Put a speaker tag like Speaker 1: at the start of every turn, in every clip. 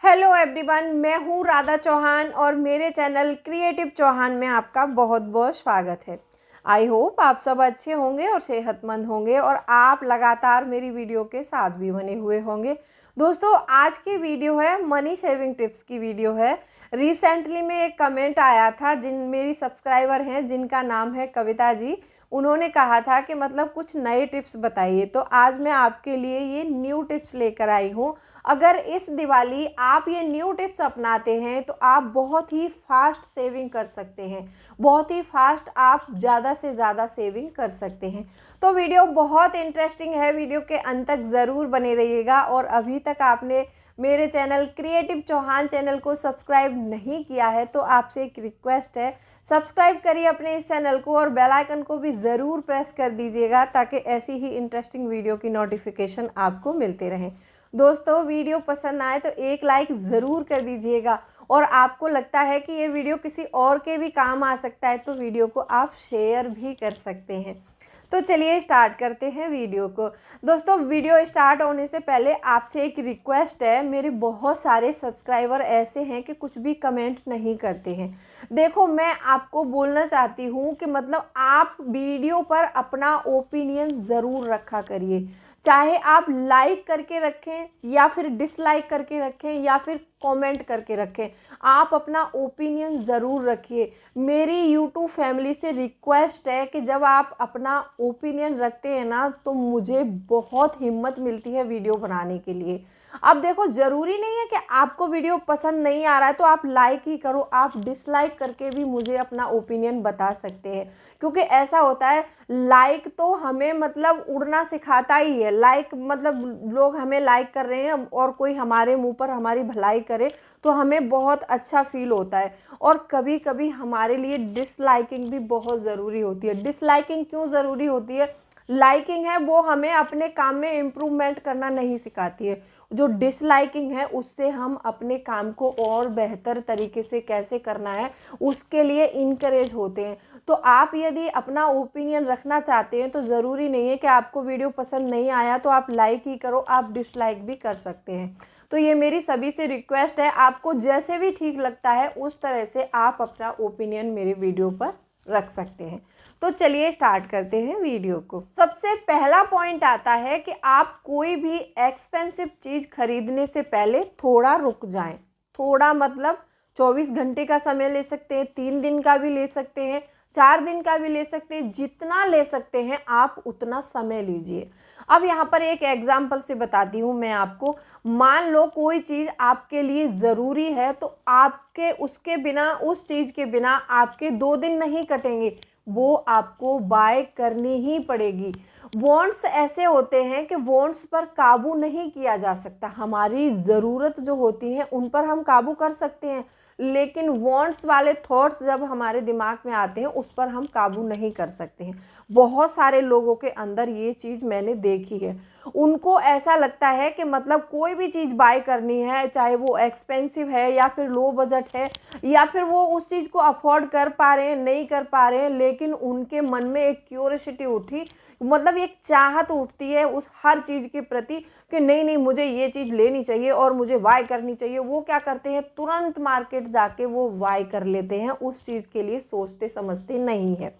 Speaker 1: Hello everyone, मैं हूँ राधा चौहान और मेरे चैनल क्रिएटिव चौहान में आपका बहुत बहुत स्वागत है। आई होप आप सब अच्छे होंगे और सेहतमंद होंगे और आप लगातार मेरी वीडियो के साथ भी बने हुए होंगे। दोस्तों, आज की वीडियो है मनी सेविंग टिप्स की वीडियो है। रिसेंटली में एक कमेंट आया था, जिन मेरी सब्सक्राइबर हैं जिनका नाम है कविता जी, उन्होंने कहा था कि मतलब कुछ नए टिप्स बताइए। तो आज मैं आपके लिए ये न्यू टिप्स लेकर आई हूँ। अगर इस दिवाली आप ये न्यू टिप्स अपनाते हैं तो आप बहुत ही फास्ट सेविंग कर सकते हैं, बहुत ही फास्ट आप ज़्यादा से ज़्यादा सेविंग कर सकते हैं। तो वीडियो बहुत इंटरेस्टिंग है, वीडियो के अंत तक ज़रूर बने रहिएगा। और अभी तक आपने मेरे चैनल क्रिएटिव चौहान चैनल को सब्सक्राइब नहीं किया है तो आपसे एक रिक्वेस्ट है, सब्सक्राइब करिए अपने इस चैनल को और बेल आइकन को भी ज़रूर प्रेस कर दीजिएगा ताकि ऐसी ही इंटरेस्टिंग वीडियो की नोटिफिकेशन आपको मिलते रहें। दोस्तों, वीडियो पसंद आए तो एक लाइक ज़रूर कर दीजिएगा और आपको लगता है कि ये वीडियो किसी और के भी काम आ सकता है तो वीडियो को आप शेयर भी कर सकते हैं। तो चलिए स्टार्ट करते हैं वीडियो को। दोस्तों, वीडियो स्टार्ट होने से पहले आपसे एक रिक्वेस्ट है। मेरे बहुत सारे सब्सक्राइबर ऐसे हैं कि कुछ भी कमेंट नहीं करते हैं। देखो, मैं आपको बोलना चाहती हूँ कि मतलब आप वीडियो पर अपना ओपिनियन ज़रूर रखा करिए, चाहे आप लाइक करके रखें या फिर डिसलाइक करके रखें या फिर कमेंट करके रखें, आप अपना ओपिनियन ज़रूर रखिए। मेरी यूट्यूब फैमिली से रिक्वेस्ट है कि जब आप अपना ओपिनियन रखते हैं ना तो मुझे बहुत हिम्मत मिलती है वीडियो बनाने के लिए। अब देखो, ज़रूरी नहीं है कि आपको वीडियो पसंद नहीं आ रहा है तो आप लाइक ही करो, आप डिसलाइक करके भी मुझे अपना ओपिनियन बता सकते हैं। क्योंकि ऐसा होता है, लाइक तो हमें मतलब उड़ना सिखाता ही है। लाइक मतलब लोग हमें लाइक कर रहे हैं और कोई हमारे मुंह पर हमारी भलाई करे तो हमें बहुत अच्छा फील होता है। और कभी कभी हमारे लिए डिसलाइकिंग भी बहुत ज़रूरी होती है। डिसलाइकिंग क्यों ज़रूरी होती है? लाइकिंग है वो हमें अपने काम में इम्प्रूवमेंट करना नहीं सिखाती है, जो डिसलाइकिंग है उससे हम अपने काम को और बेहतर तरीके से कैसे करना है उसके लिए इनकरेज होते हैं। तो आप यदि अपना ओपिनियन रखना चाहते हैं तो ज़रूरी नहीं है कि आपको वीडियो पसंद नहीं आया तो आप लाइक ही करो, आप डिसलाइक भी कर सकते हैं। तो ये मेरी सभी से रिक्वेस्ट है, आपको जैसे भी ठीक लगता है उस तरह से आप अपना ओपिनियन मेरे वीडियो पर रख सकते हैं। तो चलिए स्टार्ट करते हैं वीडियो को। सबसे पहला पॉइंट आता है कि आप कोई भी एक्सपेंसिव चीज़ खरीदने से पहले थोड़ा रुक जाएं। थोड़ा मतलब 24 घंटे का समय ले सकते हैं, 3 दिन का भी ले सकते हैं, 4 दिन का भी ले सकते हैं, जितना ले सकते हैं आप उतना समय लीजिए। अब यहाँ पर एक एग्जाम्पल से बताती हूँ मैं आपको। मान लो कोई चीज़ आपके लिए ज़रूरी है तो आपके उसके बिना, उस चीज़ के बिना आपके 2 दिन नहीं कटेंगे, वो आपको बाय करनी ही पड़ेगी। वॉन्ट्स ऐसे होते हैं कि वॉन्ट्स पर काबू नहीं किया जा सकता। हमारी ज़रूरत जो होती है उन पर हम काबू कर सकते हैं, लेकिन वॉन्ट्स वाले थॉट्स जब हमारे दिमाग में आते हैं उस पर हम काबू नहीं कर सकते हैं। बहुत सारे लोगों के अंदर ये चीज़ मैंने देखी है। उनको ऐसा लगता है कि मतलब कोई भी चीज़ बाय करनी है, चाहे वो एक्सपेंसिव है या फिर लो बजट है या फिर वो उस चीज़ को अफोर्ड कर पा रहे हैं नहीं कर पा रहे हैं, लेकिन उनके मन में एक क्यूरियोसिटी उठी, मतलब एक चाहत उठती है उस हर चीज़ के प्रति कि नहीं नहीं मुझे ये चीज़ लेनी चाहिए और मुझे बाय करनी चाहिए। वो क्या करते हैं, तुरंत मार्केट जाके वो बाय कर लेते हैं, उस चीज़ के लिए सोचते समझते नहीं है।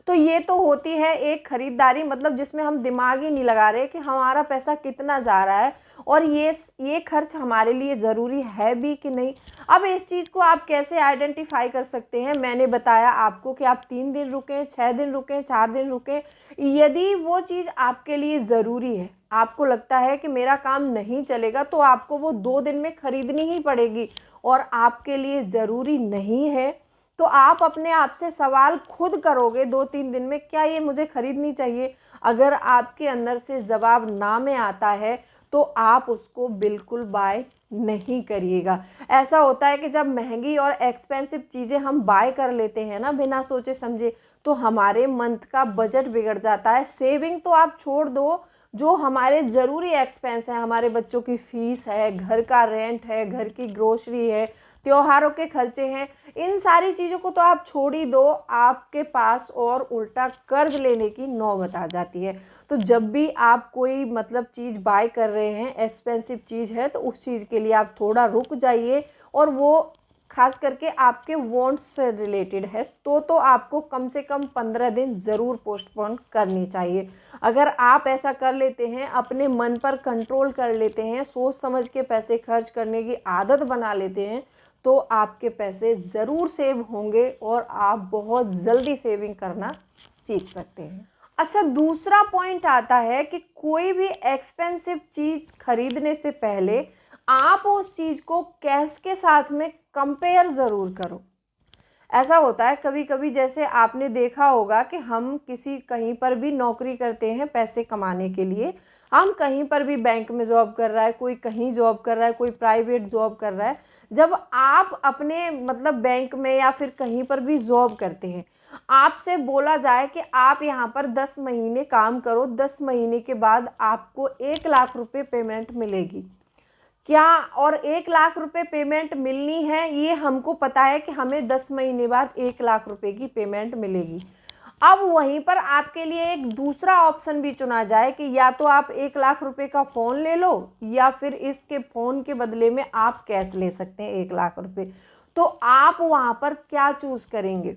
Speaker 1: तो ये तो होती है एक खरीदारी, मतलब जिसमें हम दिमाग ही नहीं लगा रहे कि हमारा पैसा कितना जा रहा है और ये खर्च हमारे लिए ज़रूरी है भी कि नहीं। अब इस चीज़ को आप कैसे आइडेंटिफाई कर सकते हैं? मैंने बताया आपको कि आप 3 दिन रुकें, 6 दिन रुकें, 4 दिन रुकें। यदि वो चीज़ आपके लिए ज़रूरी है, आपको लगता है कि मेरा काम नहीं चलेगा, तो आपको वो 2 दिन में खरीदनी ही पड़ेगी। और आपके लिए ज़रूरी नहीं है तो आप अपने आप से सवाल खुद करोगे 2-3 दिन में, क्या ये मुझे खरीदनी चाहिए? अगर आपके अंदर से जवाब ना में आता है तो आप उसको बिल्कुल बाय नहीं करिएगा। ऐसा होता है कि जब महंगी और एक्सपेंसिव चीज़ें हम बाय कर लेते हैं ना बिना सोचे समझे, तो हमारे मंथ का बजट बिगड़ जाता है। सेविंग तो आप छोड़ दो, जो हमारे ज़रूरी एक्सपेंस हैं, हमारे बच्चों की फ़ीस है, घर का रेंट है, घर की ग्रोसरी है, त्योहारों के खर्चे हैं, इन सारी चीज़ों को तो आप छोड़ ही दो, आपके पास और उल्टा कर्ज लेने की नौबत आ जाती है। तो जब भी आप कोई मतलब चीज़ बाय कर रहे हैं, एक्सपेंसिव चीज़ है, तो उस चीज़ के लिए आप थोड़ा रुक जाइए, और वो खास करके आपके वांट्स से रिलेटेड है तो आपको कम से कम 15 दिन ज़रूर पोस्टपोन करनी चाहिए। अगर आप ऐसा कर लेते हैं, अपने मन पर कंट्रोल कर लेते हैं, सोच समझ के पैसे खर्च करने की आदत बना लेते हैं, तो आपके पैसे ज़रूर सेव होंगे और आप बहुत जल्दी सेविंग करना सीख सकते हैं। अच्छा, दूसरा पॉइंट आता है कि कोई भी एक्सपेंसिव चीज़ खरीदने से पहले आप उस चीज़ को कैश के साथ में कंपेयर ज़रूर करो। ऐसा होता है कभी कभी, जैसे आपने देखा होगा कि हम किसी कहीं पर भी नौकरी करते हैं पैसे कमाने के लिए, हम कहीं पर भी बैंक में जॉब कर रहा है, कोई कहीं जॉब कर रहा है, कोई प्राइवेट जॉब कर रहा है। जब आप अपने मतलब बैंक में या फिर कहीं पर भी जॉब करते हैं, आपसे बोला जाए कि आप यहाँ पर 10 महीने काम करो, 10 महीने के बाद आपको 1 लाख रुपए पेमेंट मिलेगी क्या, और 1 लाख रुपए पेमेंट मिलनी है, ये हमको पता है कि हमें 10 महीने बाद 1 लाख रुपए की पेमेंट मिलेगी। अब वहीं पर आपके लिए एक दूसरा ऑप्शन भी चुना जाए कि या तो आप 1 लाख रुपए का फ़ोन ले लो, या फिर इसके फ़ोन के बदले में आप कैश ले सकते हैं 1 लाख रुपए। तो आप वहाँ पर क्या चूज़ करेंगे?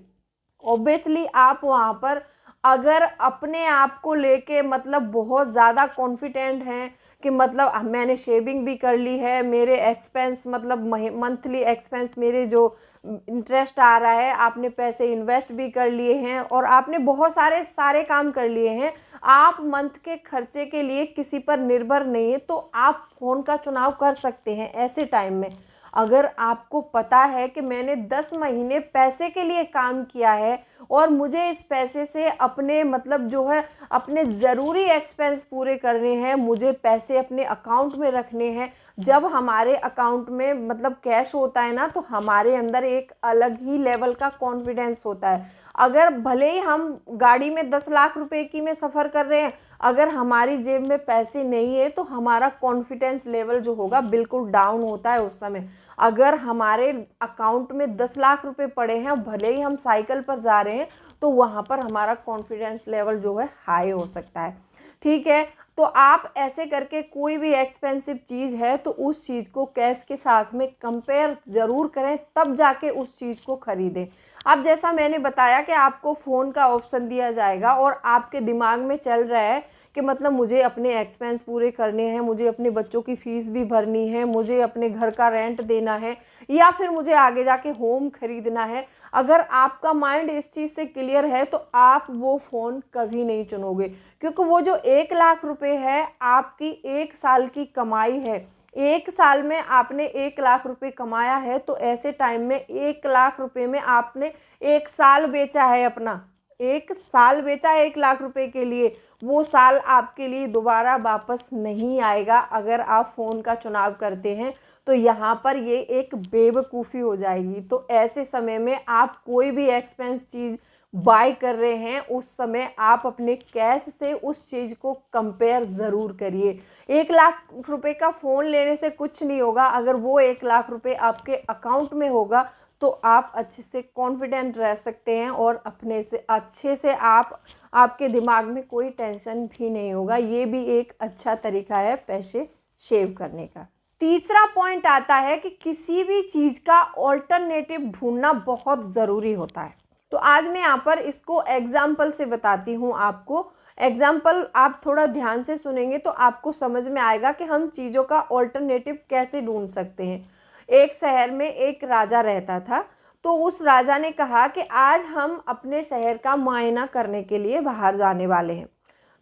Speaker 1: ऑब्वियसली आप वहाँ पर अगर अपने आप को लेके मतलब बहुत ज़्यादा कॉन्फिडेंट हैं कि मतलब मैंने शेविंग भी कर ली है, मेरे एक्सपेंस मतलब मंथली एक्सपेंस मेरे जो इंटरेस्ट आ रहा है, आपने पैसे इन्वेस्ट भी कर लिए हैं और आपने बहुत सारे काम कर लिए हैं, आप मंथ के खर्चे के लिए किसी पर निर्भर नहीं है, तो आप फ़ोन का चुनाव कर सकते हैं ऐसे टाइम में। अगर आपको पता है कि मैंने 10 महीने पैसे के लिए काम किया है और मुझे इस पैसे से अपने मतलब जो है अपने ज़रूरी एक्सपेंस पूरे करने हैं, मुझे पैसे अपने अकाउंट में रखने हैं। जब हमारे अकाउंट में मतलब कैश होता है ना, तो हमारे अंदर एक अलग ही लेवल का कॉन्फिडेंस होता है। अगर भले ही हम गाड़ी में 10 लाख रुपए की में सफ़र कर रहे हैं, अगर हमारी जेब में पैसे नहीं है तो हमारा कॉन्फिडेंस लेवल जो होगा बिल्कुल डाउन होता है उस समय। अगर हमारे अकाउंट में 10 लाख रुपए पड़े हैं, भले ही हम साइकिल पर जा रहे हैं, तो वहाँ पर हमारा कॉन्फिडेंस लेवल जो है हाई हो सकता है। ठीक है, तो आप ऐसे करके कोई भी एक्सपेंसिव चीज़ है तो उस चीज़ को कैश के साथ में कंपेयर ज़रूर करें, तब जाके उस चीज़ को ख़रीदें। अब जैसा मैंने बताया कि आपको फ़ोन का ऑप्शन दिया जाएगा और आपके दिमाग में चल रहा है कि मतलब मुझे अपने एक्सपेंस पूरे करने हैं, मुझे अपने बच्चों की फ़ीस भी भरनी है, मुझे अपने घर का रेंट देना है, या फिर मुझे आगे जाके होम खरीदना है। अगर आपका माइंड इस चीज़ से क्लियर है तो आप वो फ़ोन कभी नहीं चुनोगे, क्योंकि वो जो 1 लाख रुपए है आपकी 1 साल की कमाई है। 1 साल में आपने 1 लाख रुपए कमाया है, तो ऐसे टाइम में 1 लाख रुपए में आपने 1 साल बेचा है अपना। 1 साल बेचा है 1 लाख रुपए के लिए, वो साल आपके लिए दोबारा वापस नहीं आएगा अगर आप फ़ोन का चुनाव करते हैं। तो यहाँ पर ये एक बेवकूफ़ी हो जाएगी। तो ऐसे समय में आप कोई भी एक्सपेंस चीज़ बाय कर रहे हैं, उस समय आप अपने कैश से उस चीज़ को कंपेयर ज़रूर करिए। 1 लाख रुपए का फ़ोन लेने से कुछ नहीं होगा, अगर वो 1 लाख रुपए आपके अकाउंट में होगा तो आप अच्छे से कॉन्फिडेंट रह सकते हैं और अपने से अच्छे से आपके दिमाग में कोई टेंशन भी नहीं होगा। ये भी एक अच्छा तरीका है पैसे सेव करने का। तीसरा पॉइंट आता है कि किसी भी चीज़ का ऑल्टरनेटिव ढूंढना बहुत ज़रूरी होता है। तो आज मैं यहाँ पर इसको एग्जाम्पल से बताती हूँ आपको। एग्जाम्पल आप थोड़ा ध्यान से सुनेंगे तो आपको समझ में आएगा कि हम चीज़ों का ऑल्टरनेटिव कैसे ढूंढ सकते हैं। एक शहर में एक राजा रहता था, तो उस राजा ने कहा कि आज हम अपने शहर का मुआयना करने के लिए बाहर जाने वाले हैं।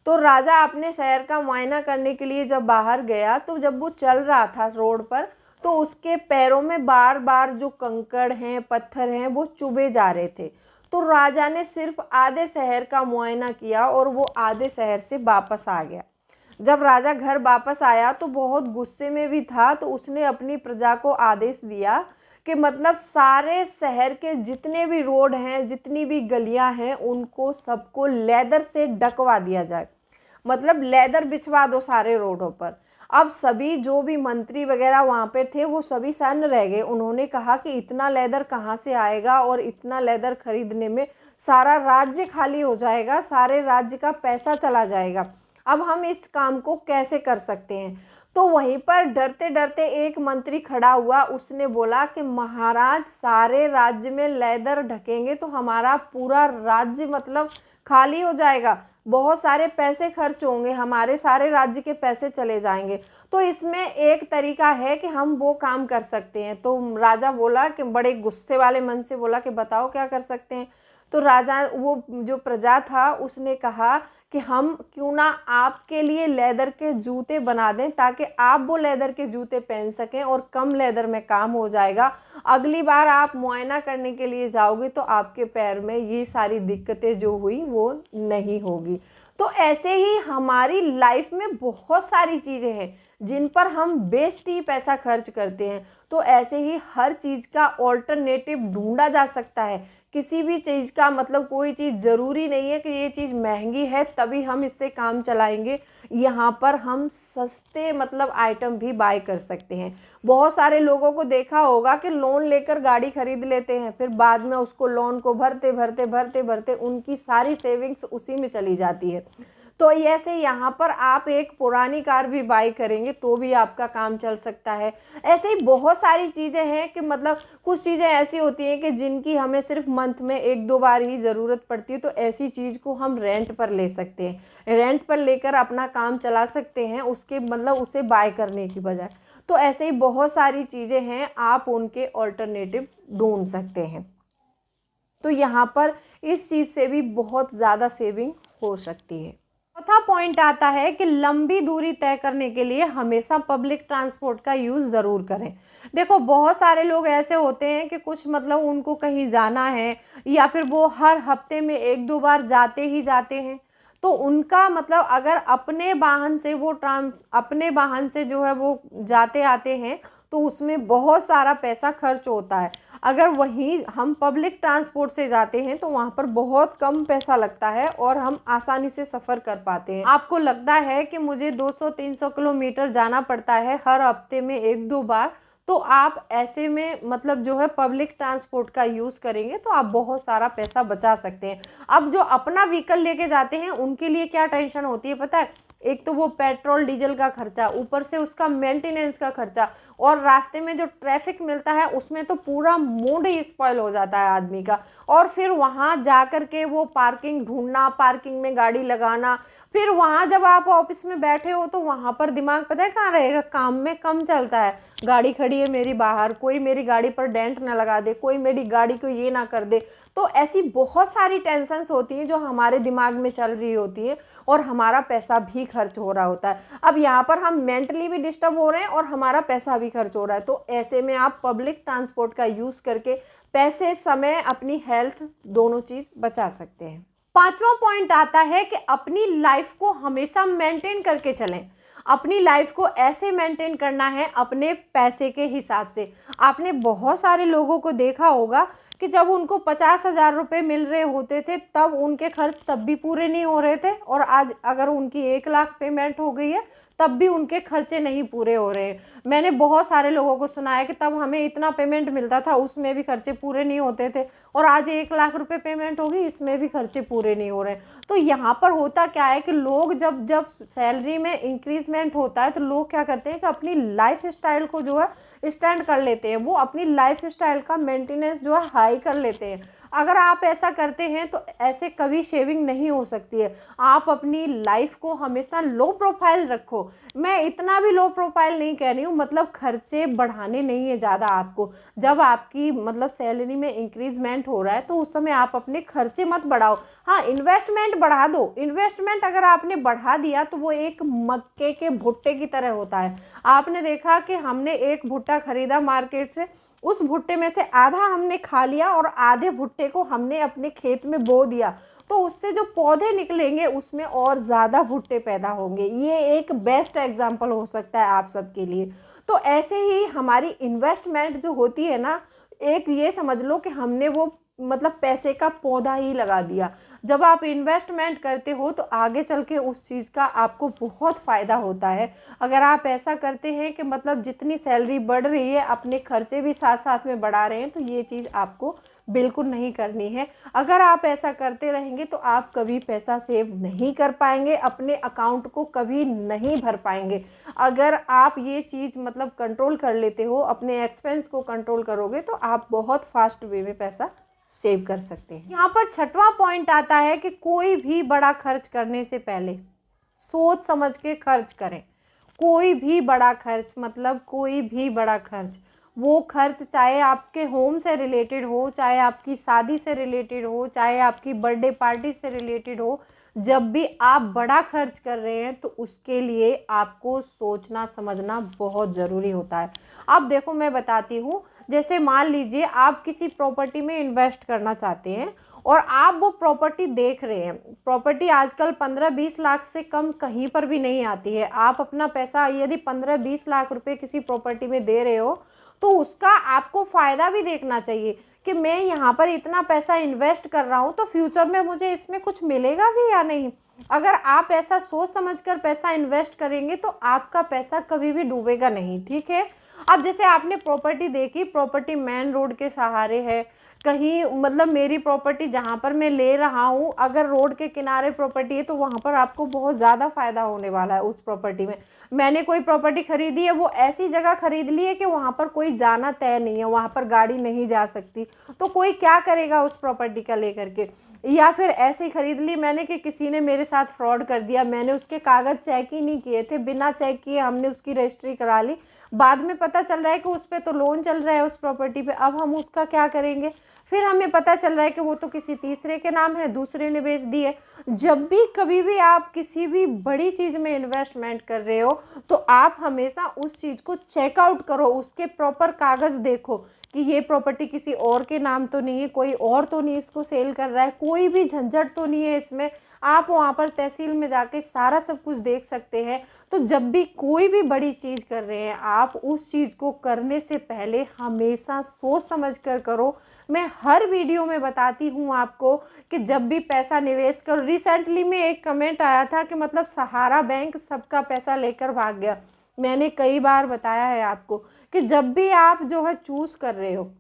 Speaker 1: तो राजा अपने शहर का मुआयना करने के लिए जब बाहर गया, तो जब वो चल रहा था रोड पर, तो उसके पैरों में बार बार जो कंकड़ हैं, पत्थर हैं, वो चुभे जा रहे थे। तो राजा ने सिर्फ आधे शहर का मुआयना किया और वो आधे शहर से वापस आ गया। जब राजा घर वापस आया तो बहुत गुस्से में भी था, तो उसने अपनी प्रजा को आदेश दिया कि मतलब सारे शहर के जितने भी रोड हैं, जितनी भी गलियां हैं, उनको सबको लेदर से ढकवा दिया जाए। मतलब लेदर बिछवा दो सारे रोडों पर। अब सभी जो भी मंत्री वगैरह वहाँ पे थे वो सभी सन्न रह गए। उन्होंने कहा कि इतना लेदर कहाँ से आएगा, और इतना लेदर खरीदने में सारा राज्य खाली हो जाएगा, सारे राज्य का पैसा चला जाएगा। अब हम इस काम को कैसे कर सकते हैं? तो वहीं पर डरते डरते एक मंत्री खड़ा हुआ, उसने बोला कि महाराज सारे राज्य में लेदर ढकेंगे तो हमारा पूरा राज्य मतलब खाली हो जाएगा, बहुत सारे पैसे खर्च होंगे, हमारे सारे राज्य के पैसे चले जाएंगे। तो इसमें एक तरीका है कि हम वो काम कर सकते हैं। तो राजा बोला कि बड़े गुस्से वाले मन से बोला कि बताओ क्या कर सकते हैं। तो राजा, वो जो प्रजा था, उसने कहा कि हम क्यों ना आपके लिए लेदर के जूते बना दें, ताकि आप वो लेदर के जूते पहन सकें और कम लेदर में काम हो जाएगा। अगली बार आप मुआयना करने के लिए जाओगे तो आपके पैर में ये सारी दिक्कतें जो हुई वो नहीं होगी। तो ऐसे ही हमारी लाइफ में बहुत सारी चीज़ें हैं जिन पर हम बेस्ट ही पैसा खर्च करते हैं। तो ऐसे ही हर चीज़ का ऑल्टरनेटिव ढूंढा जा सकता है। किसी भी चीज़ का मतलब कोई चीज़ ज़रूरी नहीं है कि ये चीज़ महंगी है तभी हम इससे काम चलाएंगे। यहाँ पर हम सस्ते मतलब आइटम भी बाय कर सकते हैं। बहुत सारे लोगों को देखा होगा कि लोन लेकर गाड़ी खरीद लेते हैं, फिर बाद में उसको लोन को भरते भरते भरते भरते उनकी सारी सेविंग्स उसी में चली जाती है। तो ऐसे यहाँ पर आप एक पुरानी कार भी बाई करेंगे तो भी आपका काम चल सकता है। ऐसे ही बहुत सारी चीज़ें हैं कि मतलब कुछ चीज़ें ऐसी होती हैं कि जिनकी हमें सिर्फ मंथ में 1-2 बार ही ज़रूरत पड़ती है, तो ऐसी चीज़ को हम रेंट पर ले सकते हैं, रेंट पर लेकर अपना काम चला सकते हैं, उसके मतलब उसे बाय करने की बजाय। तो ऐसे ही बहुत सारी चीज़ें हैं, आप उनके ऑल्टरनेटिव ढूंढ सकते हैं। तो यहाँ पर इस चीज़ से भी बहुत ज़्यादा सेविंग हो सकती है। चौथा पॉइंट आता है कि लंबी दूरी तय करने के लिए हमेशा पब्लिक ट्रांसपोर्ट का यूज़ ज़रूर करें। देखो बहुत सारे लोग ऐसे होते हैं कि कुछ मतलब उनको कहीं जाना है या फिर वो हर हफ्ते में 1-2 बार जाते ही जाते हैं, तो उनका मतलब अगर अपने वाहन से जो है वो जाते आते हैं तो उसमें बहुत सारा पैसा खर्च होता है। अगर वहीं हम पब्लिक ट्रांसपोर्ट से जाते हैं तो वहाँ पर बहुत कम पैसा लगता है और हम आसानी से सफ़र कर पाते हैं। आपको लगता है कि मुझे 200-300 किलोमीटर जाना पड़ता है हर हफ्ते में 1-2 बार, तो आप ऐसे में मतलब जो है पब्लिक ट्रांसपोर्ट का यूज़ करेंगे तो आप बहुत सारा पैसा बचा सकते हैं। अब जो अपना व्हीकल लेके जाते हैं उनके लिए क्या टेंशन होती है पता है? एक तो वो पेट्रोल डीजल का खर्चा, ऊपर से उसका मेंटेनेंस का खर्चा, और रास्ते में जो ट्रैफिक मिलता है उसमें तो पूरा मूड ही स्पॉइल हो जाता है आदमी का। और फिर वहाँ जा कर के वो पार्किंग ढूंढना, पार्किंग में गाड़ी लगाना, फिर वहाँ जब आप ऑफिस में बैठे हो तो वहाँ पर दिमाग पता है कहाँ रहेगा? काम में कम चलता है। गाड़ी खड़ी है मेरी बाहर, कोई मेरी गाड़ी पर डेंट ना लगा दे, कोई मेरी गाड़ी को ये ना कर दे। तो ऐसी बहुत सारी टेंशन्स होती हैं जो हमारे दिमाग में चल रही होती है और हमारा पैसा भी खर्च हो रहा होता है। अब यहाँ पर हम मेंटली भी डिस्टर्ब हो रहे हैं और हमारा पैसा भी खर्च हो रहा है। तो ऐसे में आप पब्लिक ट्रांसपोर्ट का यूज़ करके पैसे, समय, अपनी हेल्थ दोनों चीज़ बचा सकते हैं। पांचवा पॉइंट आता है कि अपनी लाइफ को हमेशा मेंटेन करके चलें। अपनी लाइफ को ऐसे मेंटेन करना है अपने पैसे के हिसाब से। आपने बहुत सारे लोगों को देखा होगा कि जब उनको 50,000 रुपये मिल रहे होते थे तब उनके खर्च तब भी पूरे नहीं हो रहे थे, और आज अगर उनकी 1 लाख पेमेंट हो गई है तब भी उनके खर्चे नहीं पूरे हो रहे हैं। मैंने बहुत सारे लोगों को सुना है कि तब हमें इतना पेमेंट मिलता था उसमें भी खर्चे पूरे नहीं होते थे, और आज 1 लाख रुपए पेमेंट होगी इसमें भी खर्चे पूरे नहीं हो रहे हैं। तो यहाँ पर होता क्या है कि लोग जब जब सैलरी में इंक्रीजमेंट होता है तो लोग क्या करते हैं कि अपनी लाइफ स्टाइल को जो है स्टैंड कर लेते हैं, वो अपनी लाइफ स्टाइल का मेंटेनेंस जो है हाई कर लेते हैं। अगर आप ऐसा करते हैं तो ऐसे कभी शेविंग नहीं हो सकती है। आप अपनी लाइफ को हमेशा लो प्रोफाइल रखो। मैं इतना भी लो प्रोफाइल नहीं कह रही हूँ, मतलब खर्चे बढ़ाने नहीं है ज़्यादा आपको। जब आपकी मतलब सैलरी में इंक्रीजमेंट हो रहा है तो उस समय आप अपने खर्चे मत बढ़ाओ। हाँ, इन्वेस्टमेंट बढ़ा दो। इन्वेस्टमेंट अगर आपने बढ़ा दिया तो वो एक मक्के के भुट्टे की तरह होता है। आपने देखा कि हमने एक भुट्टा खरीदा मार्केट से, उस भुट्टे में से आधा हमने खा लिया और आधे भुट्टे को हमने अपने खेत में बो दिया, तो उससे जो पौधे निकलेंगे उसमें और ज़्यादा भुट्टे पैदा होंगे। ये एक बेस्ट एग्जाम्पल हो सकता है आप सबके लिए। तो ऐसे ही हमारी इन्वेस्टमेंट जो होती है ना, एक ये समझ लो कि हमने वो मतलब पैसे का पौधा ही लगा दिया। जब आप इन्वेस्टमेंट करते हो तो आगे चल के उस चीज़ का आपको बहुत फ़ायदा होता है। अगर आप ऐसा करते हैं कि मतलब जितनी सैलरी बढ़ रही है अपने खर्चे भी साथ साथ में बढ़ा रहे हैं, तो ये चीज़ आपको बिल्कुल नहीं करनी है। अगर आप ऐसा करते रहेंगे तो आप कभी पैसा सेव नहीं कर पाएंगे, अपने अकाउंट को कभी नहीं भर पाएंगे। अगर आप ये चीज़ मतलब कंट्रोल कर लेते हो, अपने एक्सपेंस को कंट्रोल करोगे, तो आप बहुत फास्ट वे में पैसा सेव कर सकते हैं। यहाँ पर छठवां पॉइंट आता है कि कोई भी बड़ा खर्च करने से पहले सोच समझ के खर्च करें। कोई भी बड़ा खर्च, मतलब कोई भी बड़ा खर्च, वो खर्च चाहे आपके होम से रिलेटेड हो, चाहे आपकी शादी से रिलेटेड हो, चाहे आपकी बर्थडे पार्टी से रिलेटेड हो, जब भी आप बड़ा खर्च कर रहे हैं तो उसके लिए आपको सोचना समझना बहुत ज़रूरी होता है। अब देखो मैं बताती हूँ, जैसे मान लीजिए आप किसी प्रॉपर्टी में इन्वेस्ट करना चाहते हैं और आप वो प्रॉपर्टी देख रहे हैं। प्रॉपर्टी आजकल 15-20 लाख से कम कहीं पर भी नहीं आती है। आप अपना पैसा यदि 15-20 लाख रुपए किसी प्रॉपर्टी में दे रहे हो तो उसका आपको फ़ायदा भी देखना चाहिए कि मैं यहाँ पर इतना पैसा इन्वेस्ट कर रहा हूँ तो फ्यूचर में मुझे इसमें कुछ मिलेगा भी या नहीं। अगर आप ऐसा सोच समझकर पैसा इन्वेस्ट करेंगे तो आपका पैसा कभी भी डूबेगा नहीं, ठीक है। अब जैसे आपने प्रॉपर्टी देखी, प्रॉपर्टी मेन रोड के सहारे है, कहीं मतलब मेरी प्रॉपर्टी जहाँ पर मैं ले रहा हूँ अगर रोड के किनारे प्रॉपर्टी है तो वहाँ पर आपको बहुत ज़्यादा फ़ायदा होने वाला है उस प्रॉपर्टी में। मैंने कोई प्रॉपर्टी खरीदी है, वो ऐसी जगह खरीद ली है कि वहाँ पर कोई जाना तय नहीं है, वहाँ पर गाड़ी नहीं जा सकती, तो कोई क्या करेगा उस प्रॉपर्टी का लेकर के। या फिर ऐसे ही खरीद ली मैंने कि किसी ने मेरे साथ फ्रॉड कर दिया, मैंने उसके कागज़ चेक ही नहीं किए थे, बिना चेक किए हमने उसकी रजिस्ट्री करा ली, बाद में पता चल रहा है कि उस पर तो लोन चल रहा है उस प्रॉपर्टी पे, अब हम उसका क्या करेंगे। फिर हमें पता चल रहा है कि वो तो किसी तीसरे के नाम है, दूसरे ने बेच दी है। जब भी कभी भी आप किसी भी बड़ी चीज़ में इन्वेस्टमेंट कर रहे हो तो आप हमेशा उस चीज़ को चेकआउट करो, उसके प्रॉपर कागज़ देखो कि ये प्रॉपर्टी किसी और के नाम तो नहीं है, कोई और तो नहीं इसको सेल कर रहा है, कोई भी झंझट तो नहीं है इसमें। आप वहाँ पर तहसील में जाके सारा सब कुछ देख सकते हैं। तो जब भी कोई भी बड़ी चीज़ कर रहे हैं आप उस चीज़ को करने से पहले हमेशा सोच समझ कर करो। मैं हर वीडियो में बताती हूँ आपको कि जब भी पैसा निवेश करो। रिसेंटली में एक कमेंट आया था कि मतलब सहारा बैंक सबका पैसा लेकर भाग गया। मैंने कई बार बताया है आपको कि जब भी आप जो है चूज़ कर रहे हो,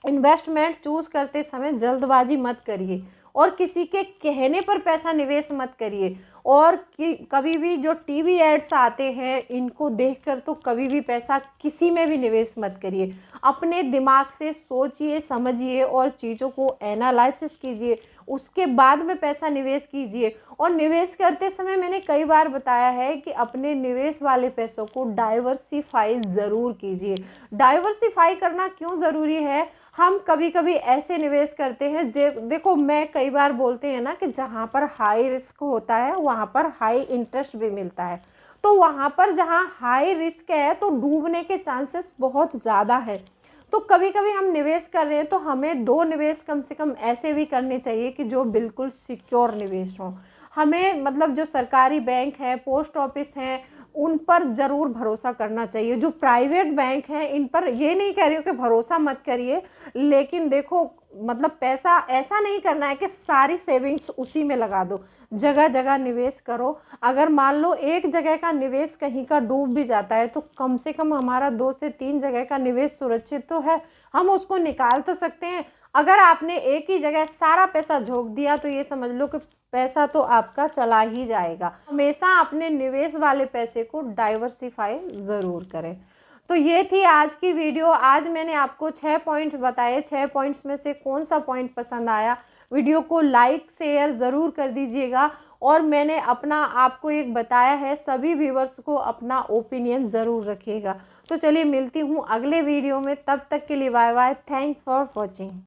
Speaker 1: इन्वेस्टमेंट चूज़ करते समय जल्दबाजी मत करिए और किसी के कहने पर पैसा निवेश मत करिए। और कि कभी भी जो टीवी एड्स आते हैं इनको देखकर तो कभी भी पैसा किसी में भी निवेश मत करिए। अपने दिमाग से सोचिए समझिए और चीज़ों को एनालिसिस कीजिए, उसके बाद में पैसा निवेश कीजिए। और निवेश करते समय मैंने कई बार बताया है कि अपने निवेश वाले पैसों को डाइवर्सिफाई ज़रूर कीजिए। डाइवर्सिफाई करना क्यों ज़रूरी है, हम कभी कभी ऐसे निवेश करते हैं, देखो मैं कई बार बोलते हैं ना कि जहाँ पर हाई रिस्क होता है वहाँ पर हाई इंटरेस्ट भी मिलता है। तो वहाँ पर जहाँ हाई रिस्क है तो डूबने के चांसेस बहुत ज़्यादा है। तो कभी कभी हम निवेश कर रहे हैं तो हमें 2 निवेश कम से कम ऐसे भी करने चाहिए कि जो बिल्कुल सिक्योर निवेश हों। हमें मतलब जो सरकारी बैंक है, पोस्ट ऑफिस हैं, उन पर ज़रूर भरोसा करना चाहिए। जो प्राइवेट बैंक हैं इन पर ये नहीं कह रही हूँ कि भरोसा मत करिए, लेकिन देखो मतलब पैसा ऐसा नहीं करना है कि सारी सेविंग्स उसी में लगा दो, जगह जगह निवेश करो। अगर मान लो एक जगह का निवेश कहीं का डूब भी जाता है तो कम से कम हमारा 2 से 3 जगह का निवेश सुरक्षित तो है, हम उसको निकाल तो सकते हैं। अगर आपने एक ही जगह सारा पैसा झोंक दिया तो ये समझ लो कि पैसा तो आपका चला ही जाएगा। हमेशा अपने निवेश वाले पैसे को डाइवर्सिफाई ज़रूर करें। तो ये थी आज की वीडियो। आज मैंने आपको 6 पॉइंट्स बताए। 6 पॉइंट्स में से कौन सा पॉइंट पसंद आया, वीडियो को लाइक शेयर ज़रूर कर दीजिएगा। और मैंने अपना आपको एक बताया है, सभी व्यूवर्स को अपना ओपिनियन ज़रूर रखिएगा। तो चलिए मिलती हूँ अगले वीडियो में, तब तक के लिए bye bye. Thanks for watching.